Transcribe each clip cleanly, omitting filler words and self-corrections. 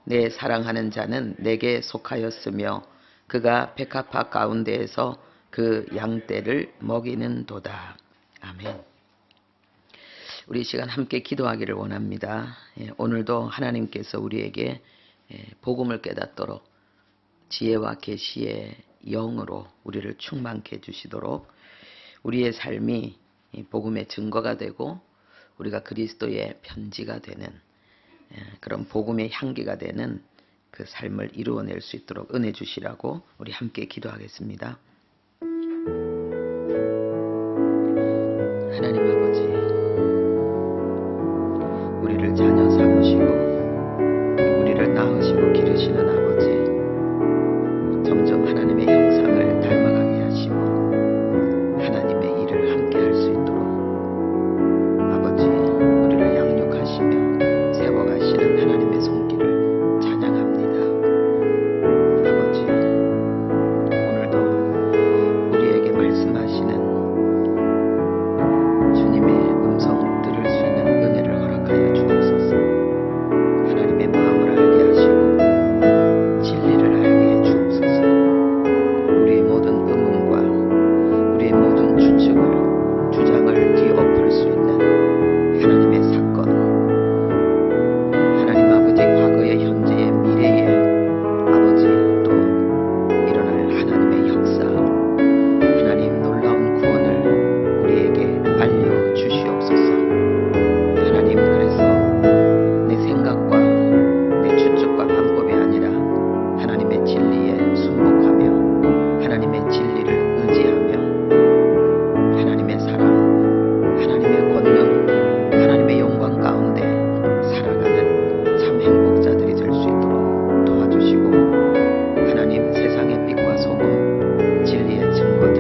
내 사랑하는 자는 내게 속하였으며 그가 백합화 가운데에서 그 양떼를 먹이는도다. 아멘. 우리 시간 함께 기도하기를 원합니다. 오늘도 하나님께서 우리에게 복음을 깨닫도록 지혜와 계시의 영으로 우리를 충만케 해주시도록 우리의 삶이 복음의 증거가 되고 우리가 그리스도의 편지가 되는 그런 복음의 향기가 되는 그 삶을 이루어낼 수 있도록 은혜 주시라고 우리 함께 기도하겠습니다. 하나님 아버지, 우리를 자녀 삼으시고 우리를 낳으시고 기르시는 아버지, 점점 하나님의 형상을 닮아가게 하시고 하나님의 일을 함께 할 수 있도록 아버지, 우리를 양육하시며 세워가시는 하나님의 손길을 찬양합니다. 아버지, 오늘도 우리에게 말씀하시는 주님의 음성 들을 수 있는 은혜를 허락하여 주옵소서. 하나님의 마음을 알게 하시고 진리를 알게 해 주옵소서. 우리의 모든 의문과 우리의 모든 주장을 뒤엎을 수 있는 하나님의 사건, 하나님 아버지 과거의 현재의 미래의 아버지 또 일어날 하나님의 역사, 하나님 놀라운 구원을 우리에게 알려주시옵소서. 하나님, 그래서 내 생각과 내 추측과 방법이 아니라 하나님의 진리에 순복하며 하나님의 진리를 의지하며 하나님의 사랑, 하나님의 권능, 하나님의 영광 가운데 살아가는 참 행복자들이 될 수 있도록 도와주시고 하나님, 세상의 빛과 소금, 진리의 증거들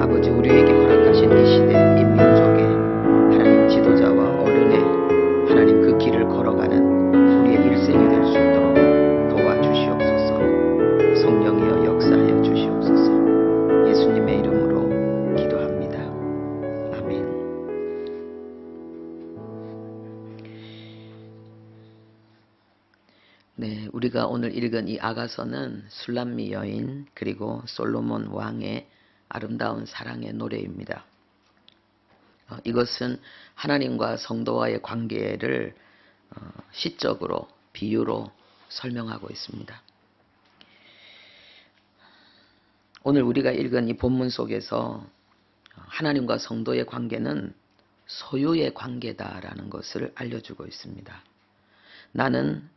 아버지, 우리에게 허락하신 이 시대, 이 민족의 하나님 지도자와 어른의 하나님 그 길을 걸어가는 우리의 일생이 될 수 있도록 도와주시옵소서. 성령이여 역사하여 주시옵소서. 예수님의 이름으로 기도합니다. 아멘. 네, 우리가 오늘 읽은 이 아가서는 술람미 여인 그리고 솔로몬 왕의 아름다운 사랑의 노래입니다. 이것은 하나님과 성도와의 관계를 시적으로 비유로 설명하고 있습니다. 오늘 우리가 읽은 이 본문 속에서 하나님과 성도의 관계는 소유의 관계다라는 것을 알려주고 있습니다. 나는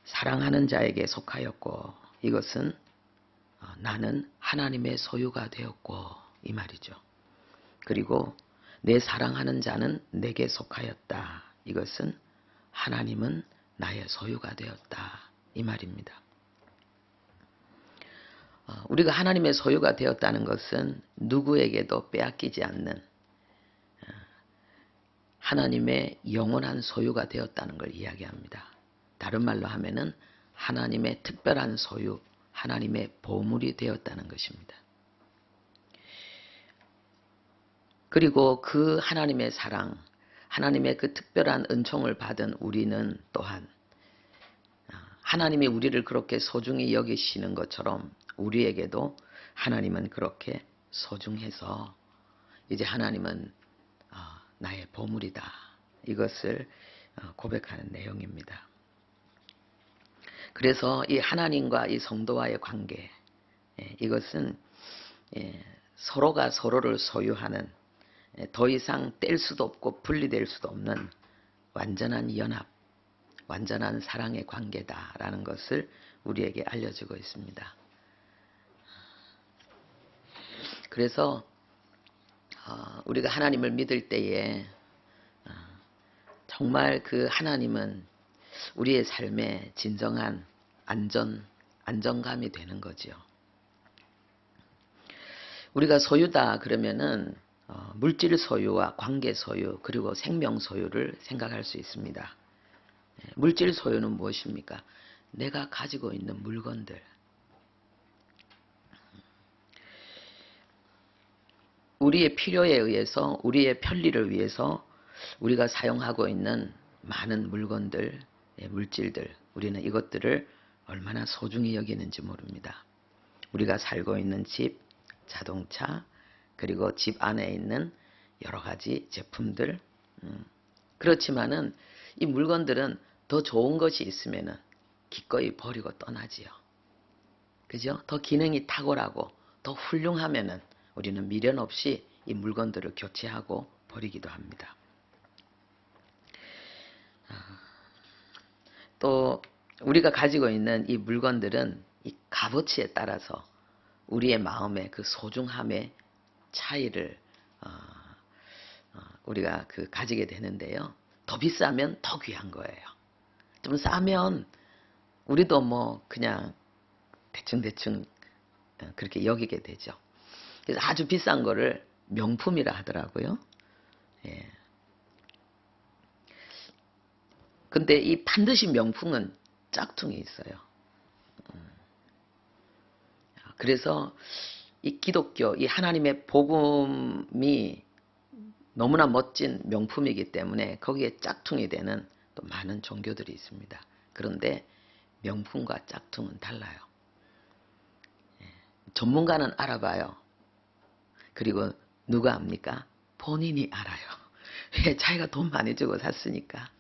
사랑하는 자에게 속하였고 이것은 나는 하나님의 소유가 되었고 이 말이죠. 그리고 내 사랑하는 자는 내게 속하였다. 이것은 하나님은 나의 소유가 되었다. 이 말입니다. 우리가 하나님의 소유가 되었다는 것은 누구에게도 빼앗기지 않는 하나님의 영원한 소유가 되었다는 걸 이야기합니다. 다른 말로 하면은 하나님의 특별한 소유, 하나님의 보물이 되었다는 것입니다. 그리고 그 하나님의 사랑, 하나님의 그 특별한 은총을 받은 우리는 또한 하나님이 우리를 그렇게 소중히 여기시는 것처럼 우리에게도 하나님은 그렇게 소중해서 이제 하나님은 나의 보물이다. 이것을 고백하는 내용입니다. 그래서 이 하나님과 이 성도와의 관계, 이것은 서로가 서로를 소유하는 더 이상 뗄 수도 없고 분리될 수도 없는 완전한 연합, 완전한 사랑의 관계다라는 것을 우리에게 알려주고 있습니다. 그래서 우리가 하나님을 믿을 때에 정말 그 하나님은 우리의 삶에 진정한 안정감이 되는 거지요. 우리가 소유다 그러면은 물질 소유와 관계 소유 그리고 생명 소유를 생각할 수 있습니다. 물질 소유는 무엇입니까? 내가 가지고 있는 물건들. 우리의 필요에 의해서 우리의 편리를 위해서 우리가 사용하고 있는 많은 물건들, 물질들, 우리는 이것들을 얼마나 소중히 여기는지 모릅니다. 우리가 살고 있는 집, 자동차, 그리고 집 안에 있는 여러 가지 제품들. 그렇지만은 이 물건들은 더 좋은 것이 있으면은 기꺼이 버리고 떠나지요. 그죠? 더 기능이 탁월하고 더 훌륭하면은 우리는 미련 없이 이 물건들을 교체하고 버리기도 합니다. 또 우리가 가지고 있는 이 물건들은 이 값어치에 따라서 우리의 마음의 그 소중함의 차이를 우리가 가지게 되는데요. 더 비싸면 더 귀한 거예요. 좀 싸면 우리도 뭐 그냥 대충 그렇게 여기게 되죠. 그래서 아주 비싼 거를 명품이라 하더라고요. 예. 근데 이 반드시 명품은 짝퉁이 있어요. 그래서 이 기독교, 이 하나님의 복음이 너무나 멋진 명품이기 때문에 거기에 짝퉁이 되는 또 많은 종교들이 있습니다. 그런데 명품과 짝퉁은 달라요. 전문가는 알아봐요. 그리고 누가 압니까? 본인이 알아요. 왜? 자기가 돈 많이 주고 샀으니까.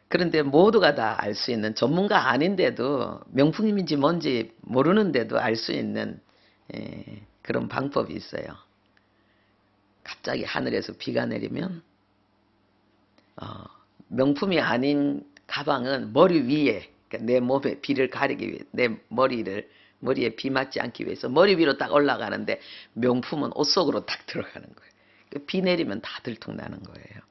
그런데 모두가 다 알 수 있는, 전문가 아닌데도 명품인지 뭔지 모르는데도 알 수 있는 그런 방법이 있어요. 갑자기 하늘에서 비가 내리면 명품이 아닌 가방은 머리 위에, 그러니까 내 몸에 비를 가리기 위해, 내 머리에 비 맞지 않기 위해서 머리 위로 딱 올라가는데, 명품은 옷 속으로 딱 들어가는 거예요. 비 내리면 다 들통나는 거예요.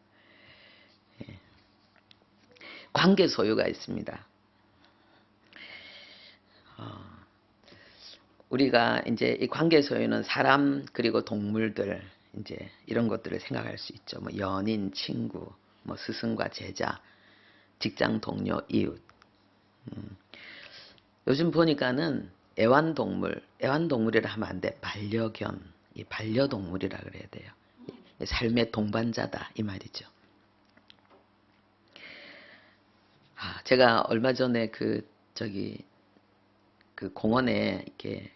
관계 소유가 있습니다. 우리가 이제 이 관계 소유는 사람 그리고 동물들, 이제 이런 것들을 생각할 수 있죠. 뭐 연인, 친구, 뭐 스승과 제자, 직장 동료, 이웃. 요즘 보니까는 애완동물이라 하면 안 돼. 반려견, 이 반려동물이라 그래야 돼요. 삶의 동반자다 이 말이죠. 제가 얼마 전에 그 공원에 이렇게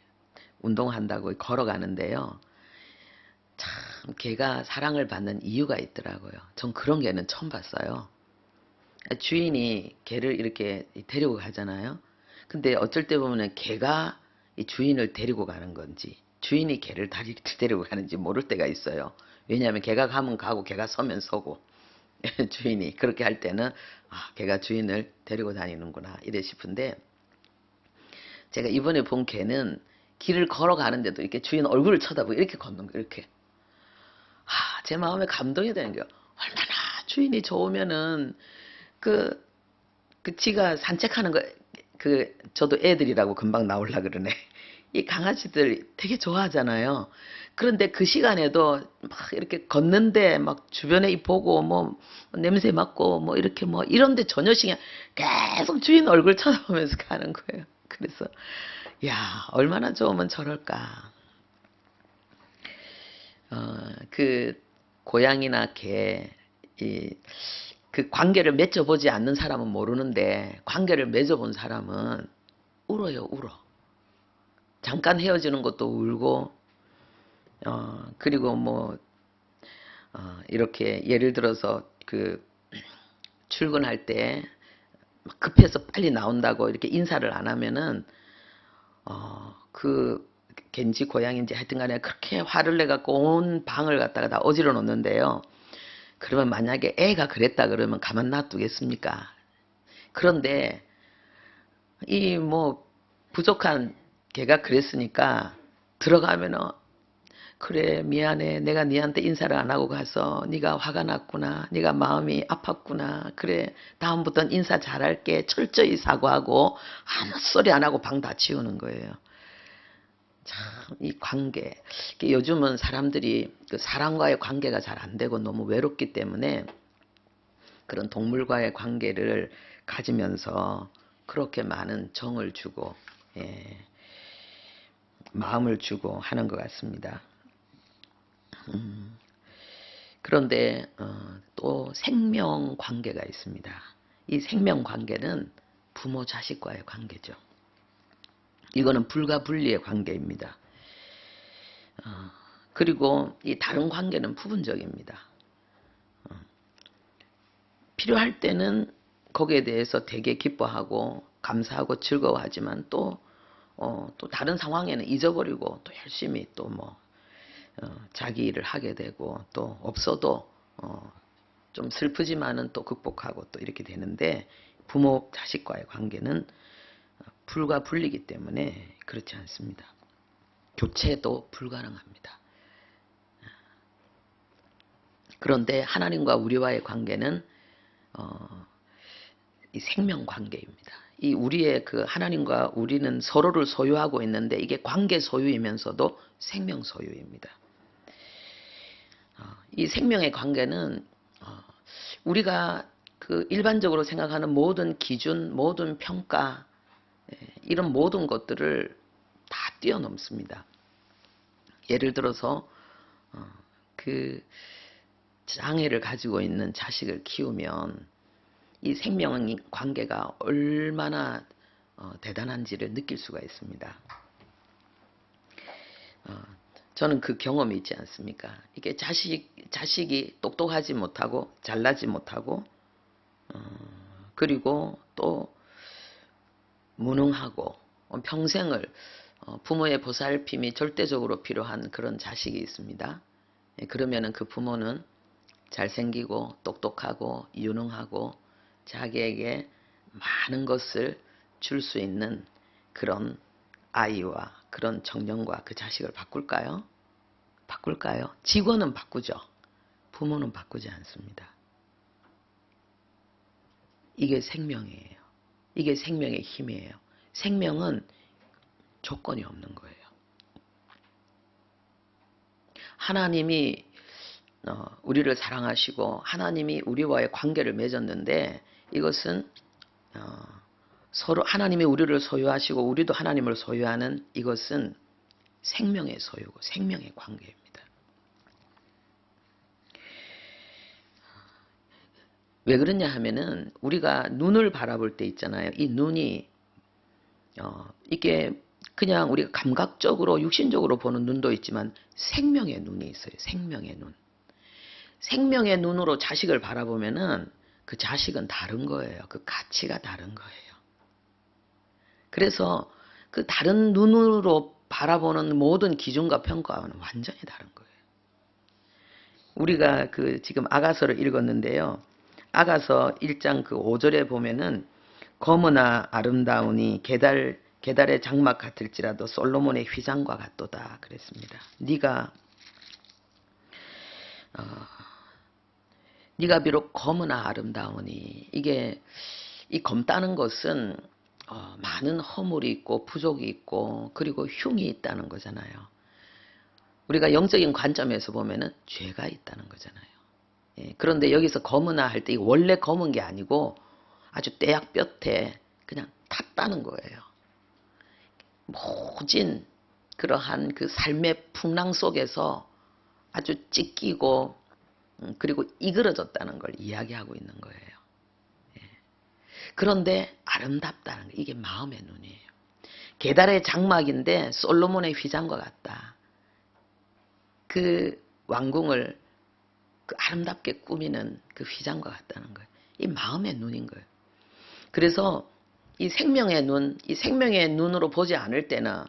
운동한다고 걸어가는데요. 참 개가 사랑을 받는 이유가 있더라고요. 전 그런 개는 처음 봤어요. 주인이 개를 이렇게 데리고 가잖아요. 근데 어쩔 때 보면 개가 이 주인을 데리고 가는 건지 주인이 개를 데리고 가는지 모를 때가 있어요. 왜냐하면 개가 가면 가고 개가 서면 서고 주인이 그렇게 할 때는 개가 주인을 데리고 다니는구나 이래 싶은데, 제가 이번에 본 개는 길을 걸어가는데도 이렇게 주인 얼굴을 쳐다보고 이렇게 걷는 거예요. 이렇게. 제 마음에 감동이 되는 거예요. 얼마나 주인이 좋으면은 지가 산책하는 거, 저도 애들이라고 금방 나올라 그러네. 이 강아지들 되게 좋아하잖아요. 그런데 그 시간에도 막 이렇게 걷는데 막 주변에 보고 뭐 냄새 맡고 뭐 이렇게 뭐 이런데 전혀 신경, 계속 주인 얼굴 쳐다보면서 가는 거예요. 그래서 야, 얼마나 좋으면 저럴까. 고양이나 개, 그 관계를 맺어보지 않는 사람은 모르는데 관계를 맺어본 사람은 울어요, 울어. 잠깐 헤어지는 것도 울고, 그리고 뭐 이렇게 예를 들어서 출근할 때 급해서 빨리 나온다고 이렇게 인사를 안 하면은 걘지 고양인지 하여튼간에 그렇게 화를 내갖고 온 방을 갖다가 다 어지러 놓는데요. 그러면 만약에 애가 그랬다 그러면 가만 놔두겠습니까? 그런데 이 뭐 부족한 걔가 그랬으니까 들어가면은, 그래 미안해, 내가 니한테 인사를 안 하고 가서 네가 화가 났구나, 네가 마음이 아팠구나, 그래 다음부터는 인사 잘할게, 철저히 사과하고 아무 소리 안 하고 방 다 치우는 거예요. 참 이 관계, 요즘은 사람들이 사람과의 관계가 잘 안 되고 너무 외롭기 때문에 그런 동물과의 관계를 가지면서 그렇게 많은 정을 주고 마음을 주고 하는 것 같습니다. 그런데 또 생명 관계가 있습니다. 이 생명 관계는 부모 자식과의 관계죠. 이거는 불가분리의 관계입니다. 그리고 이 다른 관계는 부분적입니다. 필요할 때는 거기에 대해서 되게 기뻐하고 감사하고 즐거워하지만 또 다른 상황에는 잊어버리고 또 열심히 또 자기 일을 하게 되고 또 없어도 좀 슬프지만은 또 극복하고 또 이렇게 되는데 부모 자식과의 관계는 불가분리이기 때문에 그렇지 않습니다. 교체도 불가능합니다. 그런데 하나님과 우리와의 관계는 이 생명 관계입니다. 이 우리의 그 하나님과 우리는 서로를 소유하고 있는데 이게 관계 소유이면서도 생명 소유입니다. 이 생명의 관계는 우리가 그 일반적으로 생각하는 모든 기준, 모든 평가, 이런 모든 것들을 다 뛰어넘습니다. 예를 들어서 그 장애를 가지고 있는 자식을 키우면 이 생명 관계가 얼마나 대단한지를 느낄 수가 있습니다. 저는 그 경험이 있지 않습니까? 이게 자식이 똑똑하지 못하고 잘나지 못하고 그리고 또 무능하고 평생을 부모의 보살핌이 절대적으로 필요한 그런 자식이 있습니다. 그러면은 그 부모는 잘생기고 똑똑하고 유능하고 자기에게 많은 것을 줄 수 있는 그런 아이와 그런 청년과 그 자식을 바꿀까요? 바꿀까요? 직원은 바꾸죠. 부모는 바꾸지 않습니다. 이게 생명이에요. 이게 생명의 힘이에요. 생명은 조건이 없는 거예요. 하나님이 우리를 사랑하시고 하나님이 우리와의 관계를 맺었는데 이것은 서로 하나님이 우리를 소유하시고 우리도 하나님을 소유하는 이것은 생명의 소유고 생명의 관계입니다. 왜 그러냐 하면은 우리가 눈을 바라볼 때 있잖아요. 이 눈이 이게 그냥 우리가 감각적으로 육신적으로 보는 눈도 있지만 생명의 눈이 있어요. 생명의 눈. 생명의 눈으로 자식을 바라보면은 그 자식은 다른 거예요. 그 가치가 다른 거예요. 그래서 그 다른 눈으로 바라보는 모든 기준과 평가와는 완전히 다른 거예요. 우리가 그 지금 아가서를 읽었는데요. 아가서 1장 그 5절에 보면은 검으나 아름다우니 게달의 장막 같을지라도 솔로몬의 휘장과 같도다 그랬습니다. 네가 비록 검으나 아름다우니 이게 이 검다는 것은 많은 허물이 있고 부족이 있고 그리고 흉이 있다는 거잖아요. 우리가 영적인 관점에서 보면은 죄가 있다는 거잖아요. 예, 그런데 여기서 검으나 할 때 원래 검은 게 아니고 아주 떼약볕에 그냥 탔다는 거예요. 모진 그러한 그 삶의 풍랑 속에서 아주 찢기고 그리고 이그러졌다는 걸 이야기하고 있는 거예요. 예. 그런데 아름답다는 거 이게 마음의 눈이에요. 게달의 장막인데 솔로몬의 휘장과 같다. 그 왕궁을 그 아름답게 꾸미는 그 휘장과 같다는 거예요. 이 마음의 눈인 거예요. 그래서 이 생명의 눈, 이 생명의 눈으로 보지 않을 때는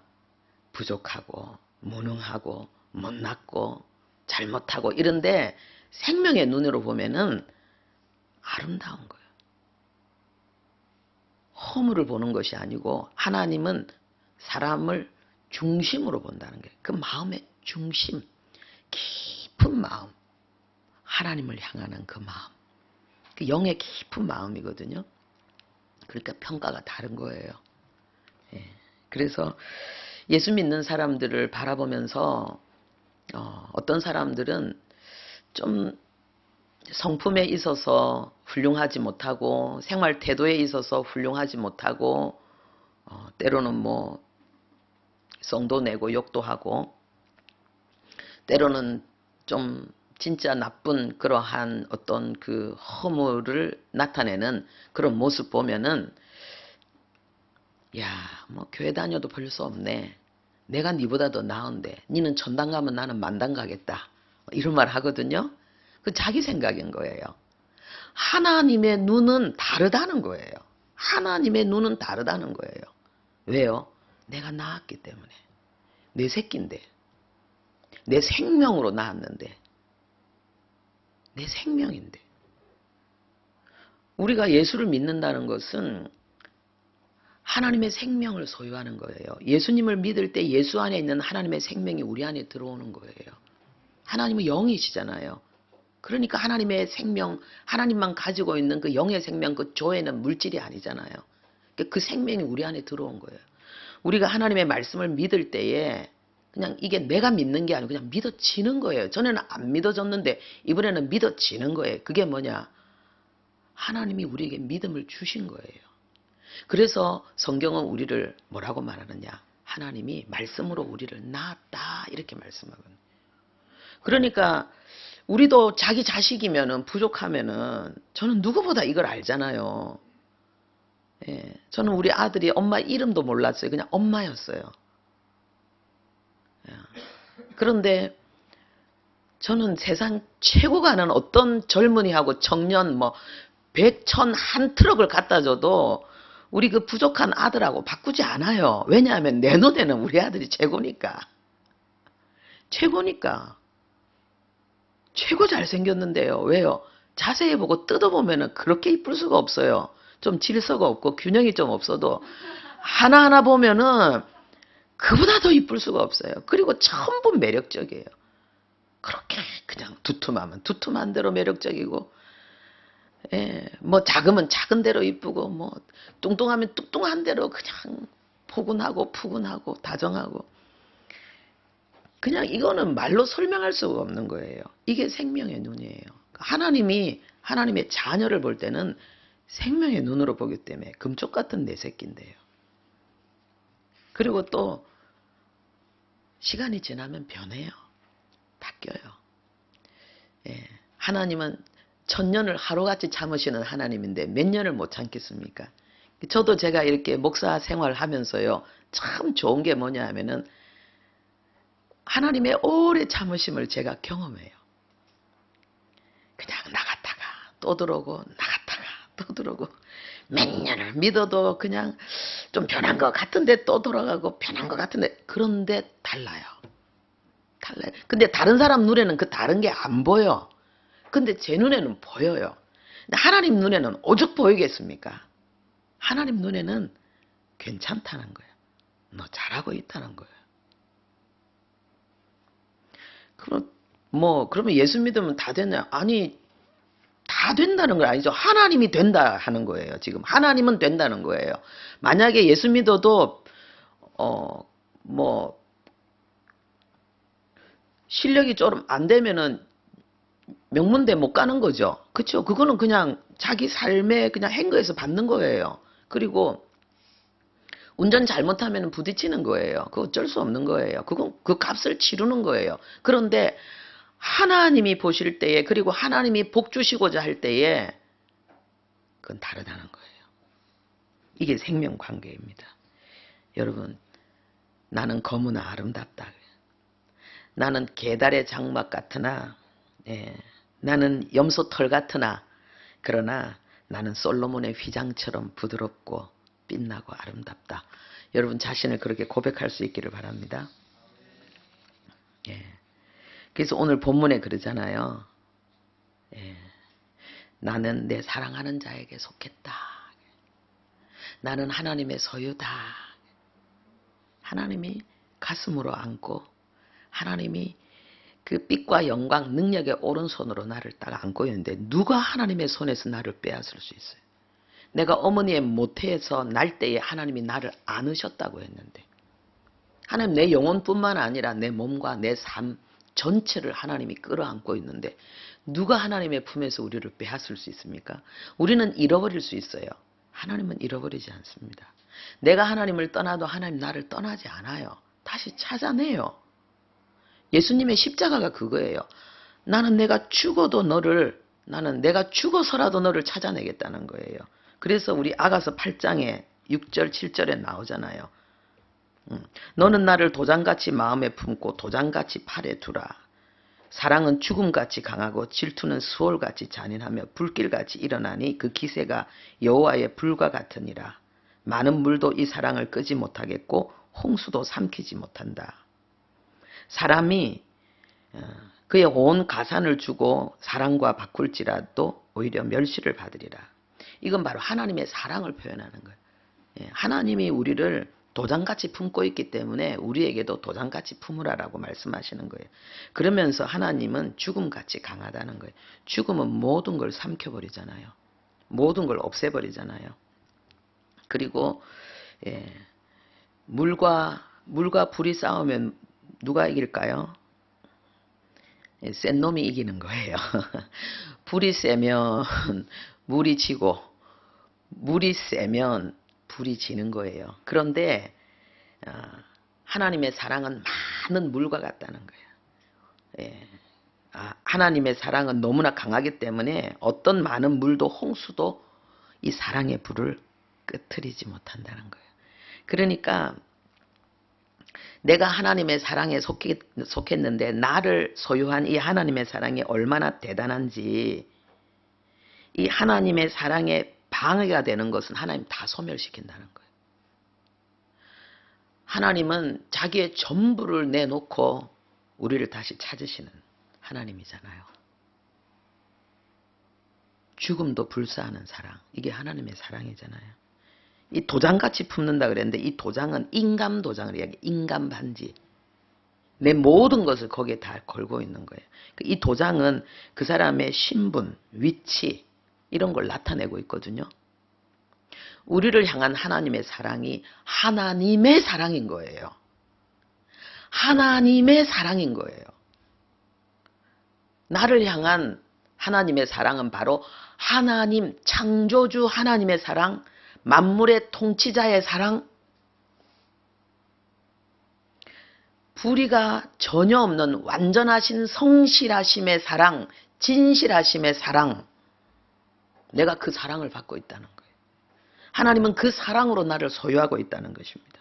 부족하고 무능하고 못났고 잘못하고 이런데 생명의 눈으로 보면은 아름다운 거예요. 허물을 보는 것이 아니고 하나님은 사람을 중심으로 본다는 거예요. 그 마음의 중심, 깊은 마음, 하나님을 향하는 그 마음, 그 영의 깊은 마음이거든요. 그러니까 평가가 다른 거예요. 예. 그래서 예수 믿는 사람들을 바라보면서 어떤 사람들은 좀 성품에 있어서 훌륭하지 못하고 생활 태도에 있어서 훌륭하지 못하고 때로는 뭐 성도 내고 욕도 하고 때로는 좀 진짜 나쁜 그러한 어떤 그 허물을 나타내는 그런 모습 보면은 야, 뭐 교회 다녀도 별 수 없네. 내가 니보다 더 나은데 니는 천당 가면 나는 만당 가겠다. 이런 말 하거든요. 그 자기 생각인 거예요. 하나님의 눈은 다르다는 거예요. 하나님의 눈은 다르다는 거예요. 왜요? 내가 낳았기 때문에. 내 새끼인데. 내 생명으로 낳았는데. 내 생명인데. 우리가 예수를 믿는다는 것은 하나님의 생명을 소유하는 거예요. 예수님을 믿을 때 예수 안에 있는 하나님의 생명이 우리 안에 들어오는 거예요. 하나님은 영이시잖아요. 그러니까 하나님의 생명, 하나님만 가지고 있는 그 영의 생명, 그 조에는 물질이 아니잖아요. 그 생명이 우리 안에 들어온 거예요. 우리가 하나님의 말씀을 믿을 때에 그냥 이게 내가 믿는 게 아니고 그냥 믿어지는 거예요. 전에는 안 믿어졌는데 이번에는 믿어지는 거예요. 그게 뭐냐? 하나님이 우리에게 믿음을 주신 거예요. 그래서 성경은 우리를 뭐라고 말하느냐? 하나님이 말씀으로 우리를 낳았다 이렇게 말씀하거든요. 그러니까 우리도 자기 자식이면은 부족하면은 저는 누구보다 이걸 알잖아요. 예, 저는 우리 아들이 엄마 이름도 몰랐어요. 그냥 엄마였어요. 예. 그런데 저는 세상 최고가 하는 어떤 젊은이하고 청년 뭐 100, 1000, 한 트럭을 갖다 줘도 우리 그 부족한 아들하고 바꾸지 않아요. 왜냐하면 내 눈에는 우리 아들이 최고니까. 최고니까. 최고 잘생겼는데요. 왜요? 자세히 보고 뜯어보면 그렇게 이쁠 수가 없어요. 좀 질서가 없고 균형이 좀 없어도 하나하나 보면은 그보다 더 이쁠 수가 없어요. 그리고 전부 매력적이에요. 그렇게 그냥 두툼하면 두툼한 대로 매력적이고, 예, 뭐 작으면 작은 대로 이쁘고, 뭐 뚱뚱하면 뚱뚱한 대로 그냥 포근하고 푸근하고 다정하고. 그냥 이거는 말로 설명할 수가 없는 거예요. 이게 생명의 눈이에요. 하나님이 하나님의 자녀를 볼 때는 생명의 눈으로 보기 때문에 금쪽 같은 내 새끼인데요. 그리고 또 시간이 지나면 변해요. 바뀌어요. 예, 하나님은 천년을 하루같이 참으시는 하나님인데 몇 년을 못 참겠습니까? 저도 제가 이렇게 목사 생활을 하면서요. 참 좋은 게 뭐냐 하면은 하나님의 오래 참으심을 제가 경험해요. 그냥 나갔다가 또 들어오고 나갔다가 또 들어오고 몇 년을 믿어도 그냥 좀 변한 것 같은데 또 돌아가고 변한 것 같은데 그런데 달라요. 달라요. 근데 다른 사람 눈에는 그 다른 게 안 보여. 근데 제 눈에는 보여요. 근데 하나님 눈에는 오죽 보이겠습니까? 하나님 눈에는 괜찮다는 거예요. 너 잘하고 있다는 거예요. 그러면 예수 믿으면 다 됐냐? 아니, 다 된다는 건 아니죠. 하나님이 된다 하는 거예요. 지금 하나님은 된다는 거예요. 만약에 예수 믿어도 실력이 좀 안 되면은 명문대 못 가는 거죠. 그렇죠? 그거는 그냥 자기 삶의 그냥 행거에서 받는 거예요. 그리고 운전 잘못하면 부딪히는 거예요. 그거 어쩔 수 없는 거예요. 그건 그 값을 치르는 거예요. 그런데 하나님이 보실 때에 그리고 하나님이 복 주시고자 할 때에 그건 다르다는 거예요. 이게 생명 관계입니다. 여러분, 나는 거무나 아름답다. 나는 계달의 장막 같으나, 예, 나는 염소털 같으나, 그러나 나는 솔로몬의 휘장처럼 부드럽고 빛나고 아름답다. 여러분 자신을 그렇게 고백할 수 있기를 바랍니다. 예. 그래서 오늘 본문에 그러잖아요. 예. 나는 내 사랑하는 자에게 속했다. 나는 하나님의 소유다. 하나님이 가슴으로 안고 하나님이 그 빛과 영광 능력의 오른손으로 나를 딱 안고 있는데 누가 하나님의 손에서 나를 빼앗을 수 있어요? 내가 어머니의 모태에서 날 때에 하나님이 나를 안으셨다고 했는데 하나님 내 영혼뿐만 아니라 내 몸과 내 삶 전체를 하나님이 끌어안고 있는데 누가 하나님의 품에서 우리를 빼앗을 수 있습니까? 우리는 잃어버릴 수 있어요. 하나님은 잃어버리지 않습니다. 내가 하나님을 떠나도 하나님 나를 떠나지 않아요. 다시 찾아내요. 예수님의 십자가가 그거예요. 나는 내가 죽어서라도 너를 찾아내겠다는 거예요. 그래서 우리 아가서 8장에 6절 7절에 나오잖아요. 너는 나를 도장같이 마음에 품고 도장같이 팔에 두라. 사랑은 죽음같이 강하고 질투는 수월같이 잔인하며 불길같이 일어나니 그 기세가 여호와의 불과 같으니라. 많은 물도 이 사랑을 끄지 못하겠고 홍수도 삼키지 못한다. 사람이 그의 온 가산을 주고 사랑과 바꿀지라도 오히려 멸시를 받으리라. 이건 바로 하나님의 사랑을 표현하는 거예요. 하나님이 우리를 도장같이 품고 있기 때문에 우리에게도 도장같이 품으라라고 말씀하시는 거예요. 그러면서 하나님은 죽음같이 강하다는 거예요. 죽음은 모든 걸 삼켜버리잖아요. 모든 걸 없애버리잖아요. 그리고 물과 불이 싸우면 누가 이길까요? 센 놈이 이기는 거예요. 불이 세면 물이 지고 물이 세면 불이 지는 거예요. 그런데 하나님의 사랑은 많은 물과 같다는 거예요. 하나님의 사랑은 너무나 강하기 때문에 어떤 많은 물도 홍수도 이 사랑의 불을 끄트리지 못한다는 거예요. 그러니까 내가 하나님의 사랑에 속했는데 나를 소유한 이 하나님의 사랑이 얼마나 대단한지, 이 하나님의 사랑에 방해가 되는 것은 하나님 다 소멸시킨다는 거예요. 하나님은 자기의 전부를 내놓고 우리를 다시 찾으시는 하나님이잖아요. 죽음도 불사하는 사랑, 이게 하나님의 사랑이잖아요. 이 도장같이 품는다 그랬는데 이 도장은 인감 도장을 이야기해요. 인감 반지. 내 모든 것을 거기에 다 걸고 있는 거예요. 이 도장은 그 사람의 신분, 위치 이런 걸 나타내고 있거든요. 우리를 향한 하나님의 사랑이 하나님의 사랑인 거예요. 하나님의 사랑인 거예요. 나를 향한 하나님의 사랑은 바로 하나님, 창조주 하나님의 사랑, 만물의 통치자의 사랑, 불의가 전혀 없는 완전하신 성실하심의 사랑, 진실하심의 사랑, 내가 그 사랑을 받고 있다는 거예요. 하나님은 그 사랑으로 나를 소유하고 있다는 것입니다.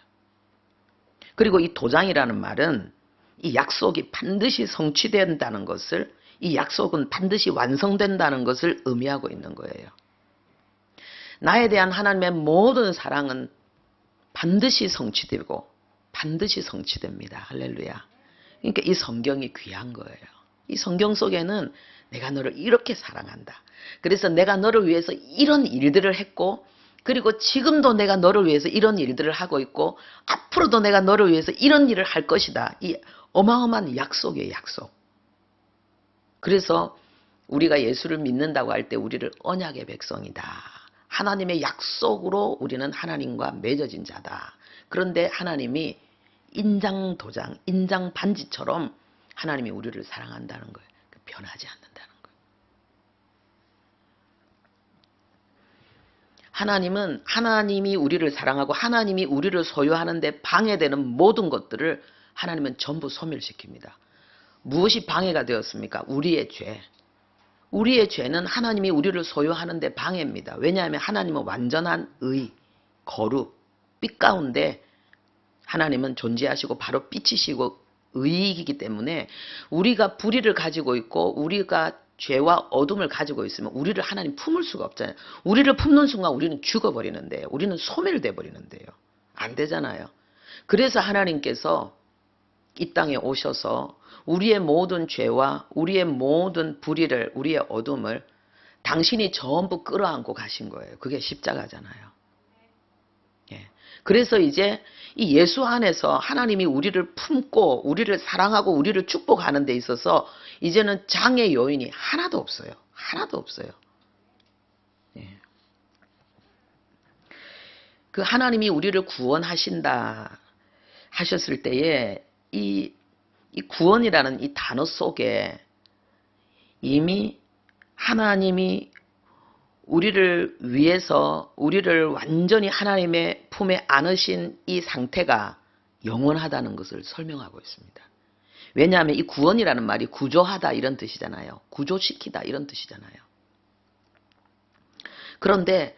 그리고 이 도장이라는 말은 이 약속이 반드시 성취된다는 것을, 이 약속은 반드시 완성된다는 것을 의미하고 있는 거예요. 나에 대한 하나님의 모든 사랑은 반드시 성취되고 반드시 성취됩니다. 할렐루야. 그러니까 이 성경이 귀한 거예요. 이 성경 속에는 내가 너를 이렇게 사랑한다. 그래서 내가 너를 위해서 이런 일들을 했고, 그리고 지금도 내가 너를 위해서 이런 일들을 하고 있고, 앞으로도 내가 너를 위해서 이런 일을 할 것이다. 이 어마어마한 약속이에요. 약속. 그래서 우리가 예수를 믿는다고 할 때 우리를 언약의 백성이다. 하나님의 약속으로 우리는 하나님과 맺어진 자다. 그런데 하나님이 인장 도장, 인장 반지처럼 하나님이 우리를 사랑한다는 거예요. 변하지 않는다는 거예요. 하나님은 하나님이 우리를 사랑하고 하나님이 우리를 소유하는데 방해되는 모든 것들을 하나님은 전부 소멸시킵니다. 무엇이 방해가 되었습니까? 우리의 죄. 우리의 죄는 하나님이 우리를 소유하는 데 방해입니다. 왜냐하면 하나님은 완전한 의, 거룩, 빛 가운데 하나님은 존재하시고 바로 빛이시고 의이기 때문에 우리가 불의를 가지고 있고 우리가 죄와 어둠을 가지고 있으면 우리를 하나님 품을 수가 없잖아요. 우리를 품는 순간 우리는 죽어버리는데요. 우리는 소멸돼 버리는데요. 안 되잖아요. 그래서 하나님께서 이 땅에 오셔서 우리의 모든 죄와 우리의 모든 불의를, 우리의 어둠을 당신이 전부 끌어안고 가신 거예요. 그게 십자가잖아요. 예. 그래서 이제 이 예수 안에서 하나님이 우리를 품고 우리를 사랑하고 우리를 축복하는 데 있어서 이제는 장애 요인이 하나도 없어요. 하나도 없어요. 예. 그 하나님이 우리를 구원하신다 하셨을 때에 이 구원이라는 이 단어 속에 이미 하나님이 우리를 위해서 우리를 완전히 하나님의 품에 안으신 이 상태가 영원하다는 것을 설명하고 있습니다. 왜냐하면 이 구원이라는 말이 구조하다 이런 뜻이잖아요. 구조시키다 이런 뜻이잖아요. 그런데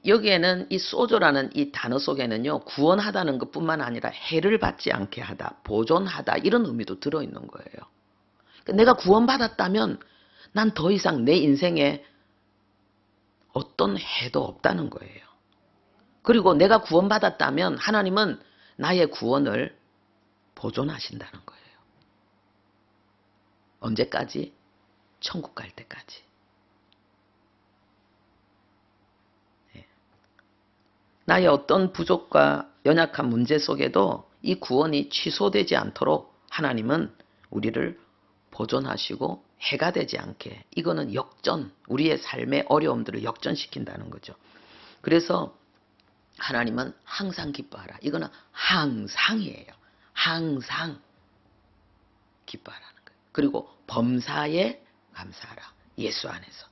여기에는 이 소조라는 이 단어 속에는요, 구원하다는 것뿐만 아니라 해를 받지 않게 하다, 보존하다 이런 의미도 들어있는 거예요. 그러니까 내가 구원받았다면 난 더 이상 내 인생에 어떤 해도 없다는 거예요. 그리고 내가 구원받았다면 하나님은 나의 구원을 보존하신다는 거예요. 언제까지? 천국 갈 때까지. 나의 어떤 부족과 연약한 문제 속에도 이 구원이 취소되지 않도록 하나님은 우리를 보존하시고 해가 되지 않게, 이거는 역전, 우리의 삶의 어려움들을 역전시킨다는 거죠. 그래서 하나님은 항상 기뻐하라. 이거는 항상이에요. 항상 기뻐하라는 거예요. 그리고 범사에 감사하라. 예수 안에서.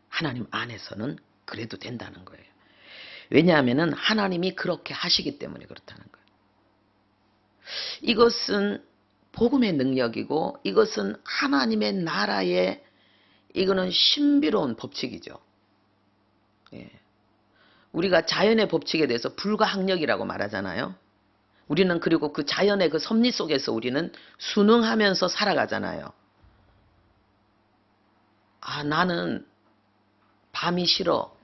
하나님 안에서는 그래도 된다는 거예요. 왜냐하면 하나님이 그렇게 하시기 때문에 그렇다는 거예요. 이것은 복음의 능력이고 이것은 하나님의 나라의, 이거는 신비로운 법칙이죠. 예. 우리가 자연의 법칙에 대해서 불가항력이라고 말하잖아요. 우리는 그리고 그 자연의 그 섭리 속에서 우리는 순응하면서 살아가잖아요. 아, 나는 밤이 싫어.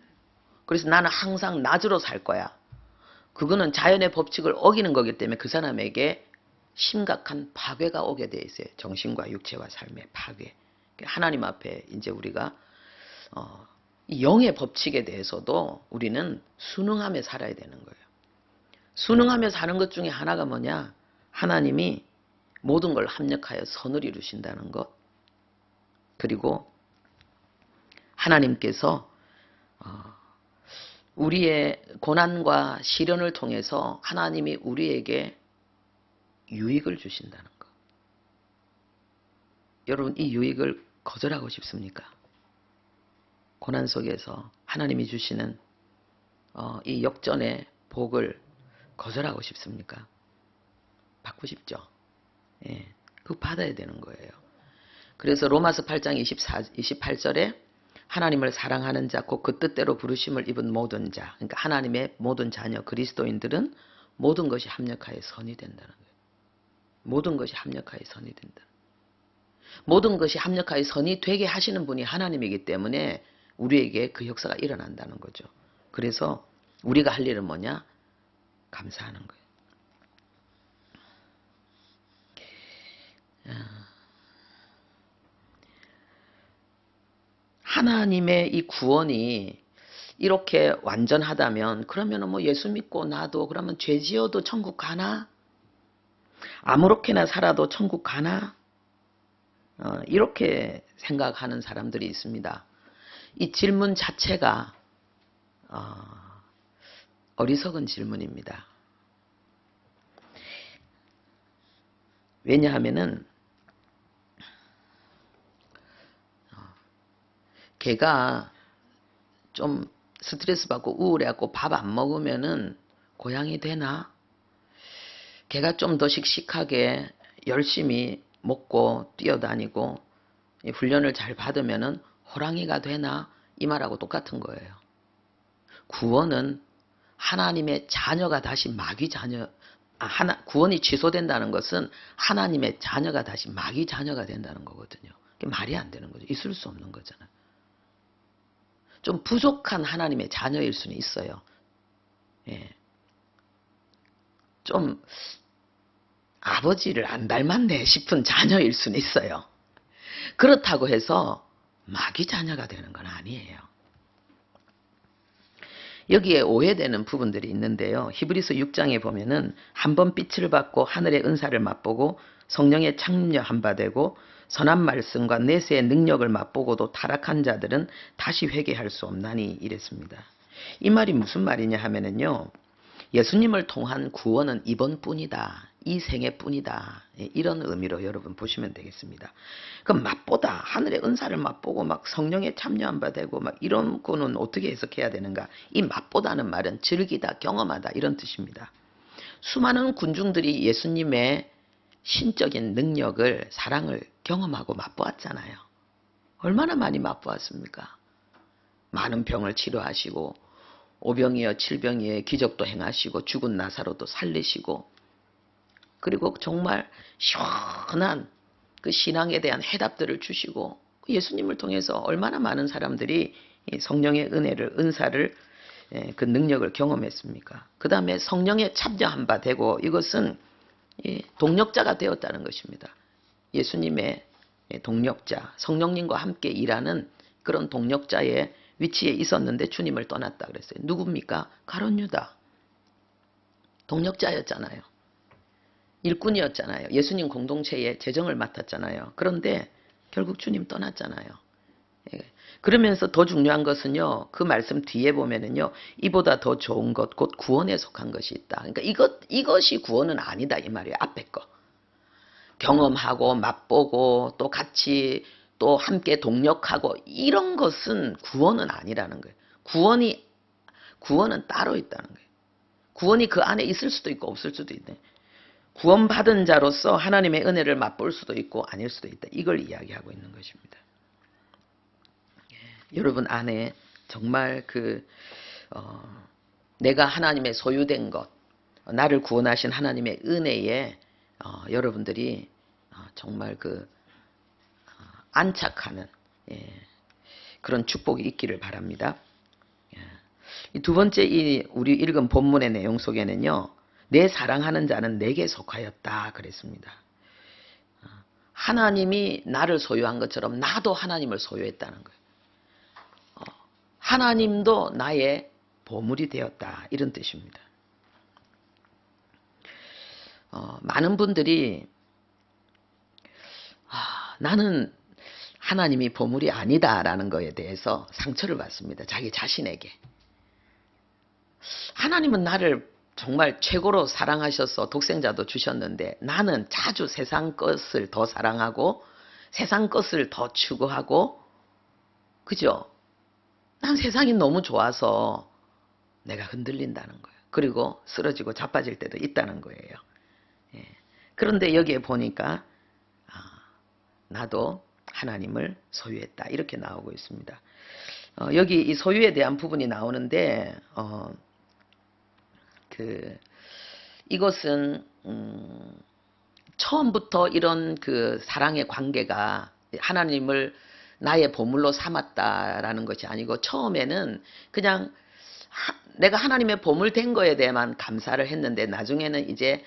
그래서 나는 항상 낮으로 살 거야. 그거는 자연의 법칙을 어기는 거기 때문에 그 사람에게 심각한 파괴가 오게 돼 있어요. 정신과 육체와 삶의 파괴. 하나님 앞에 이제 우리가 이 영의 법칙에 대해서도 우리는 순응하며 살아야 되는 거예요. 순응하며 사는 것 중에 하나가 뭐냐? 하나님이 모든 걸 합력하여 선을 이루신다는 것. 그리고 하나님께서 우리의 고난과 시련을 통해서 하나님이 우리에게 유익을 주신다는 것. 여러분, 이 유익을 거절하고 싶습니까? 고난 속에서 하나님이 주시는 이 역전의 복을 거절하고 싶습니까? 받고 싶죠. 예, 그거 받아야 되는 거예요. 그래서 로마서 8장 28절에 하나님을 사랑하는 자, 곧 그 뜻대로 부르심을 입은 모든 자, 그러니까 하나님의 모든 자녀 그리스도인들은 모든 것이 합력하여 선이 된다는 거예요. 모든 것이 합력하여 선이 된다. 모든 것이 합력하여 선이 되게 하시는 분이 하나님이기 때문에 우리에게 그 역사가 일어난다는 거죠. 그래서 우리가 할 일은 뭐냐? 감사하는 거예요. 하나님의 이 구원이 이렇게 완전하다면 그러면 뭐 예수 믿고 나도 그러면 죄 지어도 천국 가나? 아무렇게나 살아도 천국 가나? 이렇게 생각하는 사람들이 있습니다. 이 질문 자체가 어리석은 질문입니다. 왜냐하면은 걔가 좀 스트레스 받고 우울해갖고 밥 안 먹으면은 고향이 되나? 걔가 좀 더 씩씩하게 열심히 먹고 뛰어다니고 훈련을 잘 받으면은 호랑이가 되나? 이 말하고 똑같은 거예요. 구원은 하나님의 자녀가 다시 마귀 자녀, 구원이 취소된다는 것은 하나님의 자녀가 다시 마귀 자녀가 된다는 거거든요. 그게 말이 안 되는 거죠. 있을 수 없는 거잖아요. 좀 부족한 하나님의 자녀일 수는 있어요. 예. 좀 아버지를 안 닮았네 싶은 자녀일 수는 있어요. 그렇다고 해서 마귀 자녀가 되는 건 아니에요. 여기에 오해되는 부분들이 있는데요. 히브리서 6장에 보면은 한번 빛을 받고 하늘의 은사를 맛보고 성령의 창녀한 바 되고 선한 말씀과 내세의 능력을 맛보고도 타락한 자들은 다시 회개할 수 없나니 이랬습니다. 이 말이 무슨 말이냐 하면은요. 예수님을 통한 구원은 이번뿐이다. 이 생애뿐이다. 이런 의미로 여러분 보시면 되겠습니다. 그럼 맛보다 하늘의 은사를 맛보고 막 성령에 참여한 바 되고 막 이런 거는 어떻게 해석해야 되는가? 이 맛보다는 말은 즐기다, 경험하다 이런 뜻입니다. 수많은 군중들이 예수님의 신적인 능력을, 사랑을 경험하고 맛보았잖아요. 얼마나 많이 맛보았습니까? 많은 병을 치료하시고 오병이어 칠병이어 기적도 행하시고 죽은 나사로도 살리시고, 그리고 정말 시원한 그 신앙에 대한 해답들을 주시고, 예수님을 통해서 얼마나 많은 사람들이 성령의 은혜를, 은사를, 그 능력을 경험했습니까? 그 다음에 성령에 참여한 바 되고, 이것은 동력자가 되었다는 것입니다. 예수님의 동력자, 성령님과 함께 일하는 그런 동력자의 위치에 있었는데 주님을 떠났다 그랬어요. 누굽니까? 가룟 유다. 동력자였잖아요. 일꾼이었잖아요. 예수님 공동체의 재정을 맡았잖아요. 그런데 결국 주님 떠났잖아요. 그러면서 더 중요한 것은요, 그 말씀 뒤에 보면은요, 이보다 더 좋은 것, 곧 구원에 속한 것이 있다. 그러니까 이것이 구원은 아니다 이 말이에요. 앞에 거. 경험하고 맛보고 또 같이 또 함께 동력하고, 이런 것은 구원은 아니라는 거예요. 구원은 따로 있다는 거예요. 구원이 그 안에 있을 수도 있고 없을 수도 있네. 구원받은 자로서 하나님의 은혜를 맛볼 수도 있고 아닐 수도 있다. 이걸 이야기하고 있는 것입니다. 여러분 안에 정말 내가 하나님의 소유된 것, 나를 구원하신 하나님의 은혜에 여러분들이 정말 안착하는 그런 축복이 있기를 바랍니다. 이 두 번째 우리 읽은 본문의 내용 속에는요, 내 사랑하는 자는 내게 속하였다 그랬습니다. 하나님이 나를 소유한 것처럼 나도 하나님을 소유했다는 거예요. 하나님도 나의 보물이 되었다, 이런 뜻입니다. 많은 분들이 나는 하나님이 보물이 아니다라는 것에 대해서 상처를 받습니다. 자기 자신에게. 하나님은 나를 정말 최고로 사랑하셔서 독생자도 주셨는데, 나는 자주 세상 것을 더 사랑하고 세상 것을 더 추구하고, 그죠? 난 세상이 너무 좋아서 내가 흔들린다는 거예요. 그리고 쓰러지고 자빠질 때도 있다는 거예요. 그런데 여기에 보니까 나도 하나님을 소유했다, 이렇게 나오고 있습니다. 여기 이 소유에 대한 부분이 나오는데, 이것은 처음부터 이런 사랑의 관계가 하나님을 나의 보물로 삼았다라는 것이 아니고, 처음에는 그냥 내가 하나님의 보물 된 거에 대해만 감사를 했는데, 나중에는 이제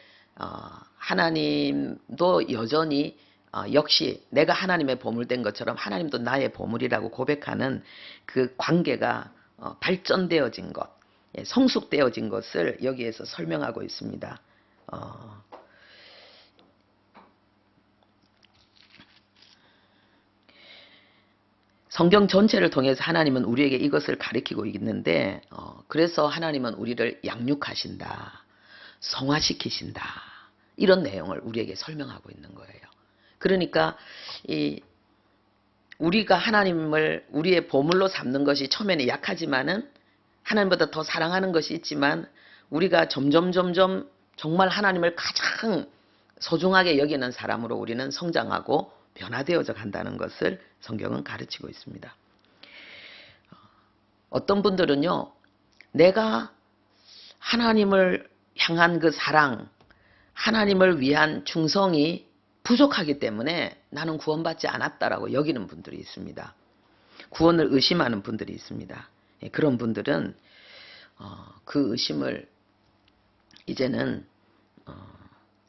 하나님도 여전히 역시 내가 하나님의 보물 된 것처럼 하나님도 나의 보물이라고 고백하는 그 관계가 발전되어진 것, 성숙되어진 것을 여기에서 설명하고 있습니다. 성경 전체를 통해서 하나님은 우리에게 이것을 가리키고 있는데, 그래서 하나님은 우리를 양육하신다, 성화시키신다, 이런 내용을 우리에게 설명하고 있는 거예요. 그러니까 우리가 하나님을 우리의 보물로 삼는 것이 처음에는 약하지만은, 하나님보다 더 사랑하는 것이 있지만, 우리가 점점 정말 하나님을 가장 소중하게 여기는 사람으로 우리는 성장하고 변화되어져 간다는 것을 성경은 가르치고 있습니다. 어떤 분들은요, 내가 하나님을 향한 그 사랑, 하나님을 위한 충성이 부족하기 때문에 나는 구원받지 않았다라고 여기는 분들이 있습니다. 구원을 의심하는 분들이 있습니다. 그런 분들은 그 의심을 이제는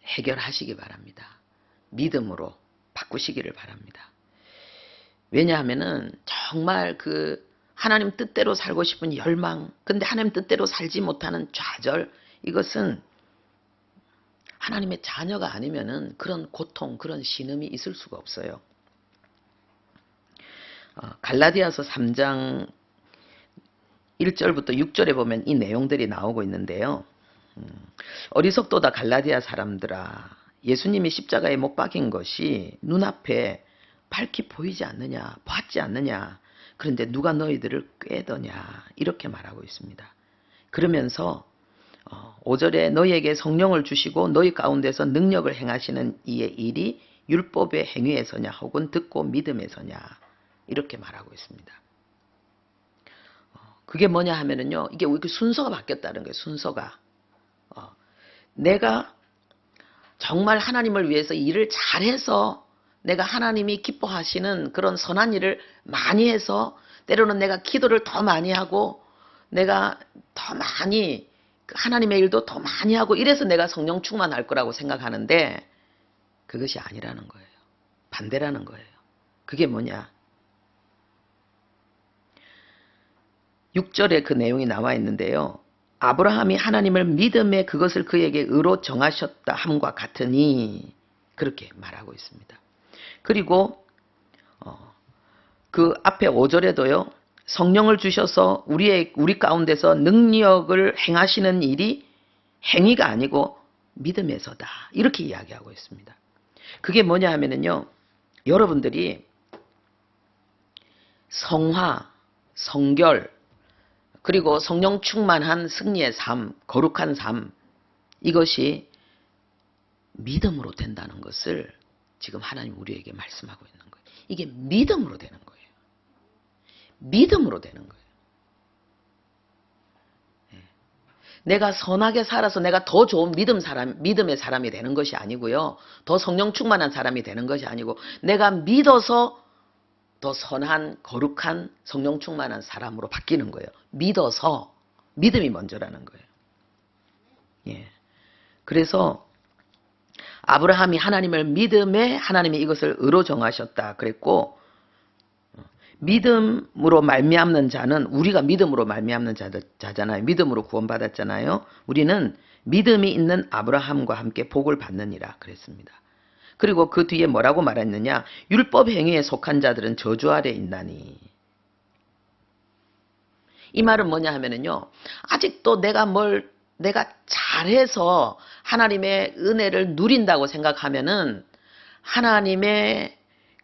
해결하시기 바랍니다. 믿음으로 바꾸시기를 바랍니다. 왜냐하면은 정말 하나님 뜻대로 살고 싶은 열망, 근데 하나님 뜻대로 살지 못하는 좌절, 이것은 하나님의 자녀가 아니면은 그런 고통, 그런 신음이 있을 수가 없어요. 갈라디아서 3장 1절부터 6절에 보면 이 내용들이 나오고 있는데요. 어리석도다 갈라디아 사람들아, 예수님이 십자가에 못 박힌 것이 눈앞에 밝히 보이지 않느냐, 봤지 않느냐, 그런데 누가 너희들을 꾀더냐, 이렇게 말하고 있습니다. 그러면서 5절에 너희에게 성령을 주시고 너희 가운데서 능력을 행하시는 이의 일이 율법의 행위에서냐 혹은 듣고 믿음에서냐 이렇게 말하고 있습니다. 그게 뭐냐 하면은요, 이게 왜 이렇게 순서가 바뀌었다는 거예요. 순서가 내가 정말 하나님을 위해서 일을 잘해서 내가 하나님이 기뻐하시는 그런 선한 일을 많이 해서 때로는 내가 기도를 더 많이 하고 내가 더 많이 하나님의 일도 더 많이 하고 이래서 내가 성령 충만할 거라고 생각하는데 그것이 아니라는 거예요. 반대라는 거예요. 그게 뭐냐? 6절에 그 내용이 나와 있는데요. 아브라함이 하나님을 믿음에 그것을 그에게 의로 정하셨다 함과 같으니 그렇게 말하고 있습니다. 그리고 그 앞에 5절에도요. 성령을 주셔서 우리 가운데서 능력을 행하시는 일이 행위가 아니고 믿음에서다. 이렇게 이야기하고 있습니다. 그게 뭐냐 하면은요. 여러분들이 성화, 성결, 그리고 성령 충만한 승리의 삶, 거룩한 삶, 이것이 믿음으로 된다는 것을 지금 하나님 우리에게 말씀하고 있는 거예요. 이게 믿음으로 되는 거예요. 믿음으로 되는 거예요. 내가 선하게 살아서 내가 더 좋은 믿음의 사람이 되는 것이 아니고요. 더 성령 충만한 사람이 되는 것이 아니고 내가 믿어서 더 선한 거룩한 성령 충만한 사람으로 바뀌는 거예요. 믿어서 믿음이 먼저라는 거예요. 예. 그래서 아브라함이 하나님을 믿음에 하나님이 이것을 의로 정하셨다 그랬고 믿음으로 말미암는 자는 우리가 믿음으로 말미암는 자잖아요. 믿음으로 구원받았잖아요. 우리는 믿음이 있는 아브라함과 함께 복을 받느니라 그랬습니다. 그리고 그 뒤에 뭐라고 말했느냐? 율법 행위에 속한 자들은 저주 아래 있나니. 이 말은 뭐냐 하면은요. 아직도 내가 잘해서 하나님의 은혜를 누린다고 생각하면은 하나님의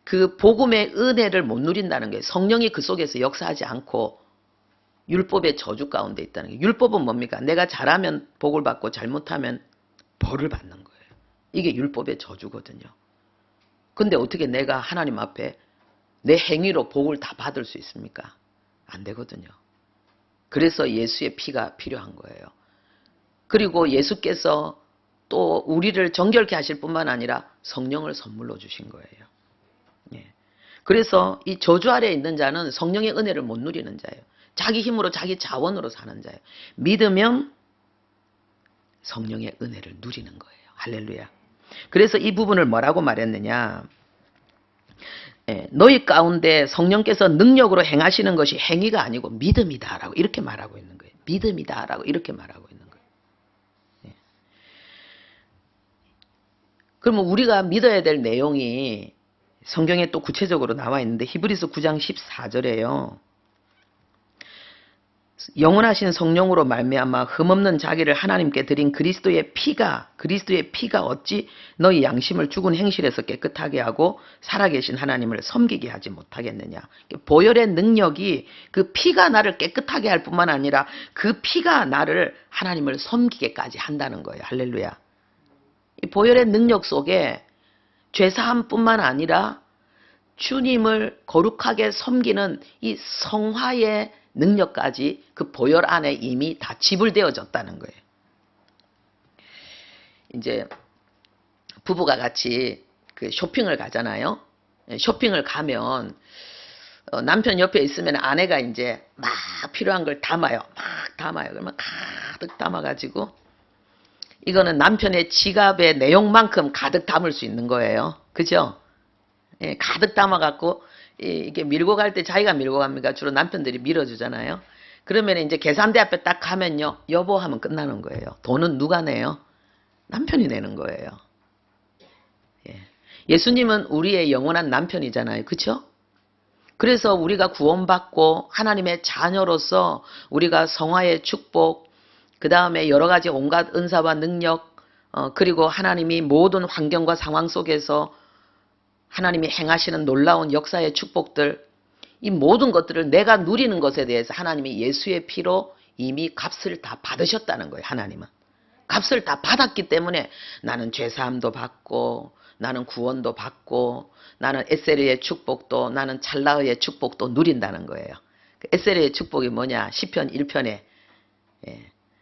그 복음의 은혜를 못 누린다는 거예요. 성령이 그 속에서 역사하지 않고 율법의 저주 가운데 있다는 거예요. 율법은 뭡니까? 내가 잘하면 복을 받고 잘못하면 벌을 받는 거예요. 이게 율법의 저주거든요. 근데 어떻게 내가 하나님 앞에 내 행위로 복을 다 받을 수 있습니까? 안 되거든요. 그래서 예수의 피가 필요한 거예요. 그리고 예수께서 또 우리를 정결케 하실 뿐만 아니라 성령을 선물로 주신 거예요. 예. 그래서 이 저주 아래에 있는 자는 성령의 은혜를 못 누리는 자예요. 자기 힘으로 자기 자원으로 사는 자예요. 믿으면 성령의 은혜를 누리는 거예요. 할렐루야. 그래서 이 부분을 뭐라고 말했느냐. 너희 가운데 성령께서 능력으로 행하시는 것이 행위가 아니고 믿음이다라고 이렇게 말하고 있는 거예요. 믿음이다라고 이렇게 말하고 있는 거예요. 그러면 우리가 믿어야 될 내용이 성경에 또 구체적으로 나와 있는데 히브리서 9장 14절에요. 영원하신 성령으로 말미암아 흠없는 자기를 하나님께 드린 그리스도의 피가 어찌 너희 양심을 죽은 행실에서 깨끗하게 하고 살아계신 하나님을 섬기게 하지 못하겠느냐. 보혈의 능력이 그 피가 나를 깨끗하게 할 뿐만 아니라 그 피가 나를 하나님을 섬기게까지 한다는 거예요. 할렐루야. 이 보혈의 능력 속에 죄사함뿐만 아니라 주님을 거룩하게 섬기는 이 성화의 능력까지 그 보혈 안에 이미 다 지불되어졌다는 거예요. 이제 부부가 같이 그 쇼핑을 가잖아요. 쇼핑을 가면 남편 옆에 있으면 아내가 이제 막 필요한 걸 담아요. 막 담아요. 그러면 가득 담아가지고 이거는 남편의 지갑의 내용만큼 가득 담을 수 있는 거예요. 그죠? 예, 가득 담아갖고 이게 밀고 갈 때 자기가 밀고 갑니까? 주로 남편들이 밀어주잖아요. 그러면 이제 계산대 앞에 딱 가면요. 여보 하면 끝나는 거예요. 돈은 누가 내요? 남편이 내는 거예요. 예. 예수님은 우리의 영원한 남편이잖아요. 그렇죠? 그래서 우리가 구원받고 하나님의 자녀로서 우리가 성화의 축복, 그 다음에 여러 가지 온갖 은사와 능력, 그리고 하나님이 모든 환경과 상황 속에서 하나님이 행하시는 놀라운 역사의 축복들, 이 모든 것들을 내가 누리는 것에 대해서 하나님이 예수의 피로 이미 값을 다 받으셨다는 거예요. 하나님은. 값을 다 받았기 때문에 나는 죄사함도 받고 나는 구원도 받고 나는 에세르의 축복도 나는 찰나의 축복도 누린다는 거예요. 에세르의 축복이 뭐냐? 시편 1편에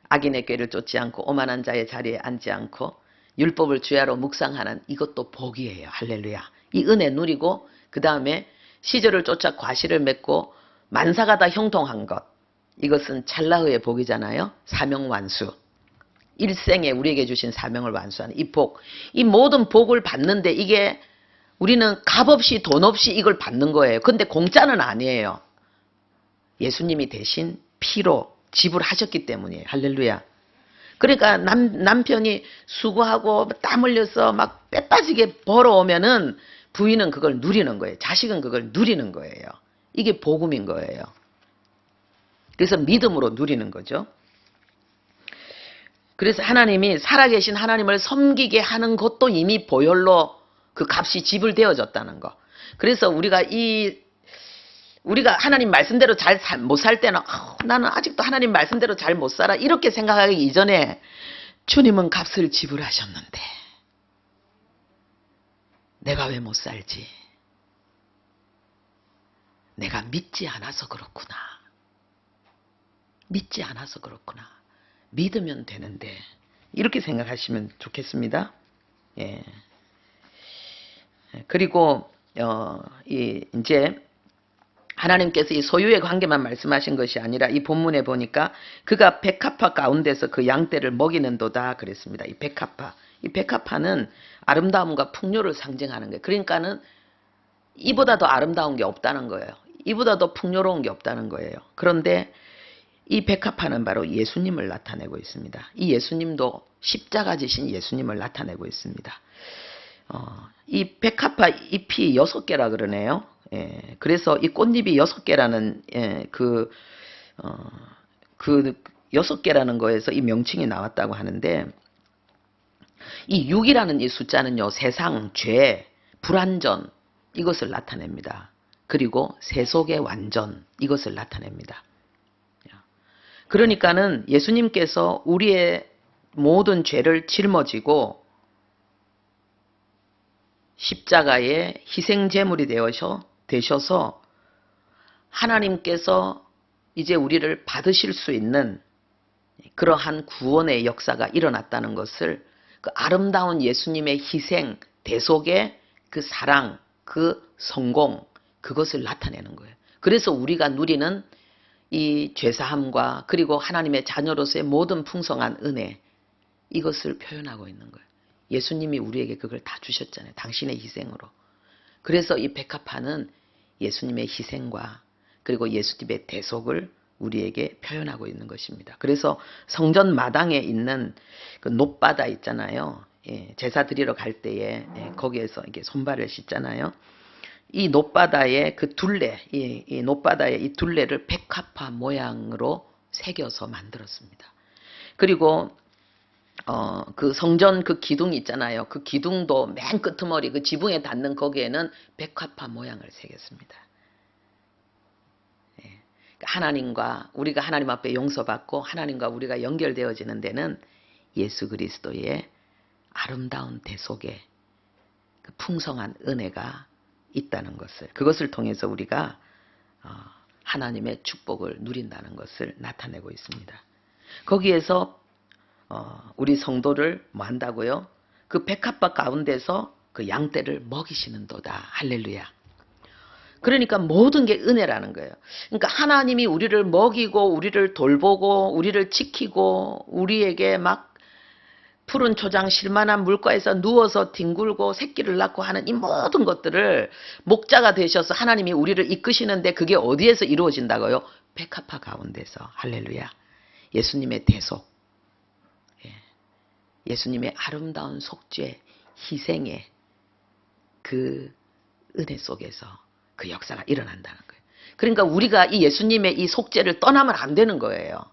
악인의 꾀를 쫓지 않고 오만한 자의 자리에 앉지 않고 율법을 주야로 묵상하는 이것도 복이에요. 할렐루야. 이 은혜 누리고 그 다음에 시절을 쫓아 과실을 맺고 만사가 다 형통한 것. 이것은 찰나의 복이잖아요. 사명 완수. 일생에 우리에게 주신 사명을 완수하는 이 복. 이 모든 복을 받는데 이게 우리는 값없이 돈 없이 이걸 받는 거예요. 근데 공짜는 아니에요. 예수님이 대신 피로 지불하셨기 때문이에요. 할렐루야. 그러니까 남편이 수고하고 땀 흘려서 막 빼빠지게 벌어오면은 부인은 그걸 누리는 거예요. 자식은 그걸 누리는 거예요. 이게 복음인 거예요. 그래서 믿음으로 누리는 거죠. 그래서 하나님이 살아계신 하나님을 섬기게 하는 것도 이미 보혈로 그 값이 지불되어졌다는 거. 그래서 우리가 하나님 말씀대로 잘 못 살 때는 나는 아직도 하나님 말씀대로 잘 못 살아 이렇게 생각하기 이전에 주님은 값을 지불하셨는데 내가 왜 못 살지? 내가 믿지 않아서 그렇구나. 믿지 않아서 그렇구나. 믿으면 되는데 이렇게 생각하시면 좋겠습니다. 예. 그리고 이제 하나님께서 이 소유의 관계만 말씀하신 것이 아니라 이 본문에 보니까 그가 백합화 가운데서 그 양떼를 먹이는도다 그랬습니다. 이 백합화. 이 백합화는 아름다움과 풍요를 상징하는 거예요. 그러니까는 이보다 더 아름다운 게 없다는 거예요. 이보다 더 풍요로운 게 없다는 거예요. 그런데 이 백합화는 바로 예수님을 나타내고 있습니다. 이 예수님도 십자가 지신 예수님을 나타내고 있습니다. 이 백합화 잎이 6개라 그러네요. 예, 그래서 이 꽃잎이 6개라는 그 6개라는 거에서 이 명칭이 나왔다고 하는데 이 6이라는 이 숫자는요. 세상, 죄, 불완전 이것을 나타냅니다. 그리고 세속의 완전 이것을 나타냅니다. 그러니까는 예수님께서 우리의 모든 죄를 짊어지고 십자가의 희생제물이 되셔서 하나님께서 이제 우리를 받으실 수 있는 그러한 구원의 역사가 일어났다는 것을 그 아름다운 예수님의 희생, 대속의 그 사랑, 그 성공, 그것을 나타내는 거예요. 그래서 우리가 누리는 이 죄사함과 그리고 하나님의 자녀로서의 모든 풍성한 은혜, 이것을 표현하고 있는 거예요. 예수님이 우리에게 그걸 다 주셨잖아요. 당신의 희생으로. 그래서 이 백합화는 예수님의 희생과 그리고 예수님의 대속을 우리에게 표현하고 있는 것입니다. 그래서 성전 마당에 있는 그 놋바다 있잖아요. 예, 제사 드리러 갈 때에 거기에서 이게 손발을 씻잖아요. 이 놋바다의 그 둘레, 이 놋바다의 이 둘레를 백합화 모양으로 새겨서 만들었습니다. 그리고 그 성전 그 기둥이 있잖아요. 그 기둥도 맨 끄트머리 그 지붕에 닿는 거기에는 백합화 모양을 새겼습니다. 예. 하나님과 우리가 하나님 앞에 용서받고 하나님과 우리가 연결되어지는 데는 예수 그리스도의 아름다운 대속의 그 풍성한 은혜가 있다는 것을, 그것을 통해서 우리가 하나님의 축복을 누린다는 것을 나타내고 있습니다. 거기에서 우리 성도를 뭐 한다고요? 그 백합화 가운데서 그 양떼를 먹이시는도다. 할렐루야. 그러니까 모든 게 은혜라는 거예요. 그러니까 하나님이 우리를 먹이고 우리를 돌보고 우리를 지키고 우리에게 막 푸른 초장 실만한 물가에서 누워서 뒹굴고 새끼를 낳고 하는 이 모든 것들을 목자가 되셔서 하나님이 우리를 이끄시는데 그게 어디에서 이루어진다고요? 백합화 가운데서. 할렐루야. 예수님의 대속, 예수님의 아름다운 속죄, 희생의 그 은혜 속에서 그 역사가 일어난다는 거예요. 그러니까 우리가 이 예수님의 이 속죄를 떠나면 안 되는 거예요.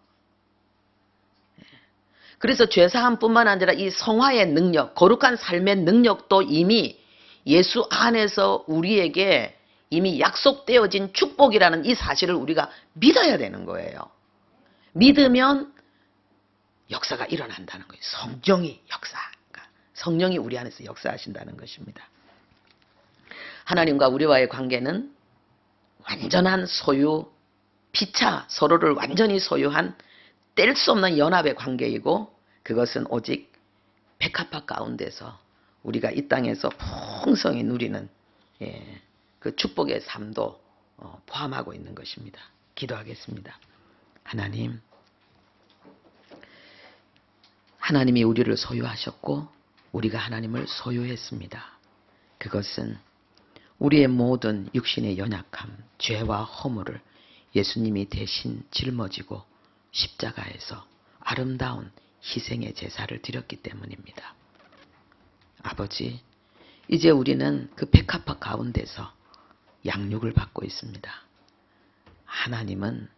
그래서 죄사함뿐만 아니라 이 성화의 능력, 거룩한 삶의 능력도 이미 예수 안에서 우리에게 이미 약속되어진 축복이라는 이 사실을 우리가 믿어야 되는 거예요. 믿으면 역사가 일어난다는 거예요. 성령이 우리 안에서 역사하신다는 것입니다. 하나님과 우리와의 관계는 완전한 소유, 피차 서로를 완전히 소유한 뗄 수 없는 연합의 관계이고, 그것은 오직 백합화 가운데서 우리가 이 땅에서 풍성히 누리는 그 축복의 삶도 포함하고 있는 것입니다. 기도하겠습니다. 하나님이 우리를 소유하셨고 우리가 하나님을 소유했습니다. 그것은 우리의 모든 육신의 연약함, 죄와 허물을 예수님이 대신 짊어지고 십자가에서 아름다운 희생의 제사를 드렸기 때문입니다. 아버지, 이제 우리는 그 백합화 가운데서 양육을 받고 있습니다. 하나님은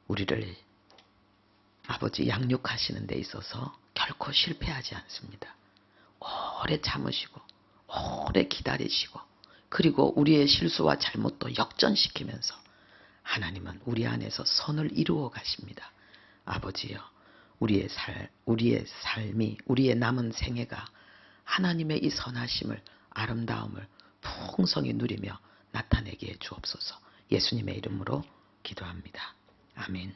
우리를 아버지 양육하시는 데 있어서 결코 실패하지 않습니다. 오래 참으시고 오래 기다리시고, 그리고 우리의 실수와 잘못도 역전시키면서 하나님은 우리 안에서 선을 이루어 가십니다. 아버지여, 우리의 삶이, 우리의 남은 생애가 하나님의 이 선하심을, 아름다움을 풍성히 누리며 나타내게 해 주옵소서. 예수님의 이름으로 기도합니다. 아멘.